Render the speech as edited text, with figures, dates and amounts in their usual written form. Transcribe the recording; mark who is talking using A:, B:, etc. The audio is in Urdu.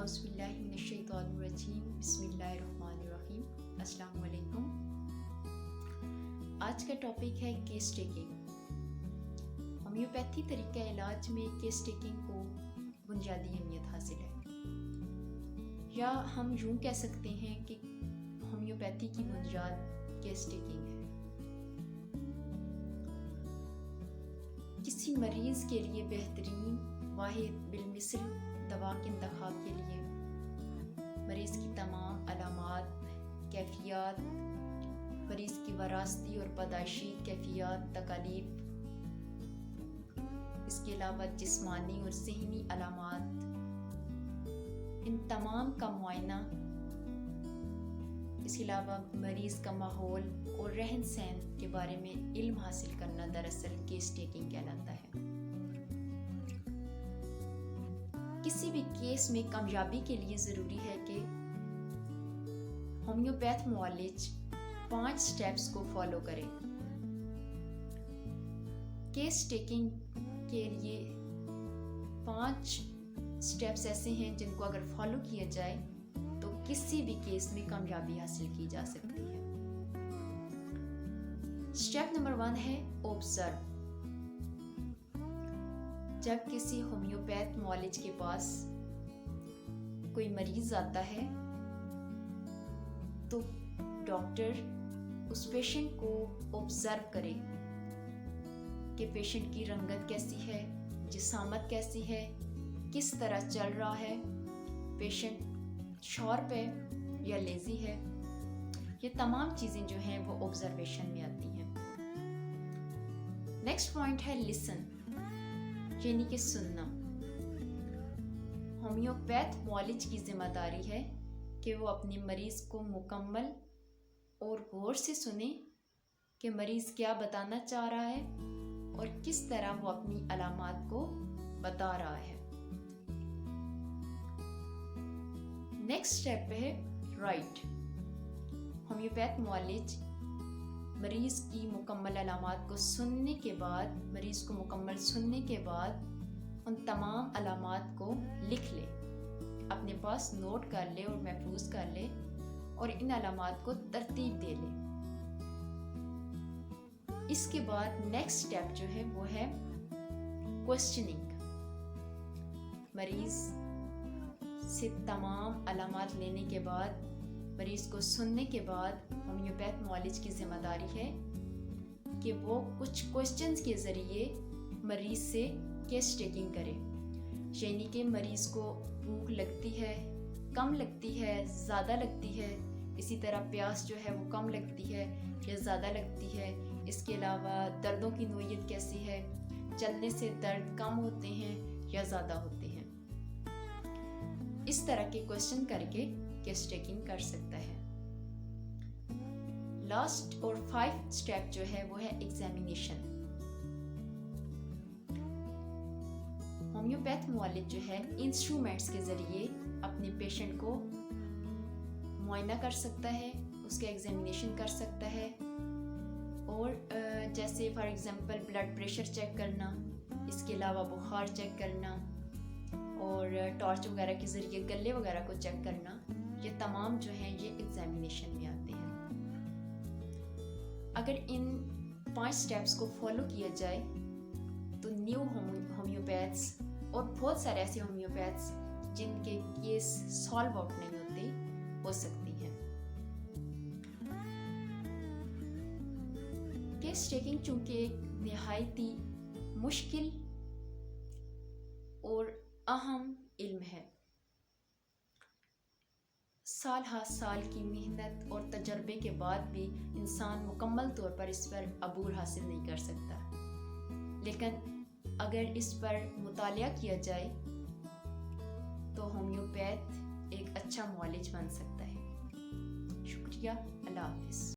A: اعوذ باللہ من الشیطان الرجیم بسم اللہ الرحمن الرحیم۔ السلام علیکم۔ آج کا ٹاپک ہے کیس ٹیکنگ۔ ہومیوپیتھی طریقہ علاج میں کیس ٹیکنگ کو بنیادی اہمیت حاصل ہے، یا ہم یوں کہہ سکتے ہیں کہ ہومیوپیتھی کی بنیاد کیس ٹیکنگ ہے۔ کسی مریض کے لیے بہترین واحد بالمثل دوا کے انتخاب کے لیے مریض کی تمام علامات، کیفیات، مریض کی وراثتی اور پیدائشی کیفیات، تکالیف، اس کے علاوہ جسمانی اور ذہنی علامات، ان تمام کا معائنہ، اس کے علاوہ مریض کا ماحول اور رہن سہن کے بارے میں علم حاصل کرنا دراصل کیس ٹیکنگ کہلاتا ہے۔ کسی بھی کیس میں کامیابی کے لیے ضروری ہے کہ ہومیوپیتھ معالج 5 سٹیپس کو فالو کرے۔ کیس ٹیکنگ کے لیے 5 سٹیپس ایسے ہیں جن کو اگر فالو کیا جائے تو کسی بھی کیس میں کامیابی حاصل کی جا سکتی ہے۔ سٹیپ نمبر 1 ہے اوبزرو۔ جب کسی ہومیوپیتھ معالج کے پاس کوئی مریض آتا ہے تو ڈاکٹر اس پیشنٹ کو اوبزرو کرے کہ پیشنٹ کی رنگت کیسی ہے، جسامت کیسی ہے، کس طرح چل رہا ہے، پیشنٹ شارپ ہے یا لیزی ہے۔ یہ تمام چیزیں جو ہیں وہ آبزرویشن میں آتی ہیں۔ نیکسٹ پوائنٹ ہے لسن، یعنی کہ سننا۔ ہومیوپیتھ معالج کی ذمہ داری ہے کہ وہ اپنے مریض کو مکمل اور غور سے سنے کہ مریض کیا بتانا چاہ رہا ہے اور کس طرح وہ اپنی علامات کو بتا رہا ہے۔ نیکسٹ اسٹیپ ہے رائٹ۔ ہومیوپیتھ معالج مریض کی مکمل علامات کو سننے کے بعد، مریض کو مکمل سننے کے بعد ان تمام علامات کو لکھ لے، اپنے پاس نوٹ کر لے اور محفوظ کر لے، اور ان علامات کو ترتیب دے لے۔ اس کے بعد نیکسٹ اسٹیپ جو ہے وہ ہے کوسچننگ۔ مریض سے تمام علامات لینے کے بعد، مریض کو سننے کے بعد ہومیوپیتھ معالج کی ذمہ داری ہے کہ وہ کچھ کوسچنز کے ذریعے مریض سے کیس ٹیکنگ کرے، یعنی کہ مریض کو بھوک لگتی ہے، کم لگتی ہے، زیادہ لگتی ہے، اسی طرح پیاس جو ہے وہ کم لگتی ہے یا زیادہ لگتی ہے، اس کے علاوہ دردوں کی نوعیت کیسی ہے، چلنے سے درد کم ہوتے ہیں یا زیادہ ہوتے ہیں۔ اس طرح کے کوسچن کر کے کیس ٹیکنگ کر سکتا ہے۔ لاسٹ اور 5 اسٹیپ جو ہے وہ ہے ایگزامینیشن۔ ہومیوپیتھ معالج جو ہے انسٹرومنٹس کے ذریعے اپنے پیشنٹ کو معائنہ کر سکتا ہے، اس کا ایگزامینیشن کر سکتا ہے، اور جیسے for example blood pressure check کرنا، اس کے علاوہ بخار چیک کرنا، اور ٹارچ وغیرہ کے ذریعے گلے وغیرہ کو چیک کرنا، یہ تمام جو ہیں یہ ایگزامینیشن میں آتے ہیں۔ اگر ان 5 سٹیپس کو فالو کیا جائے تو نیو ہومیوپیتھس اور بہت سارے ایسے ہومیوپیتھس جن کے کیس سالو آؤٹ نہیں ہوتے ہو سکتی ہیں۔ کیس ٹیکنگ چونکہ ایک نہایتی مشکل اور اہم علم ہے، سال ہا سال کی محنت اور تجربے کے بعد بھی انسان مکمل طور پر اس پر عبور حاصل نہیں کر سکتا، لیکن اگر اس پر مطالعہ کیا جائے تو ہومیوپیتھ ایک اچھا معالج بن سکتا ہے۔ شکریہ، اللہ حافظ۔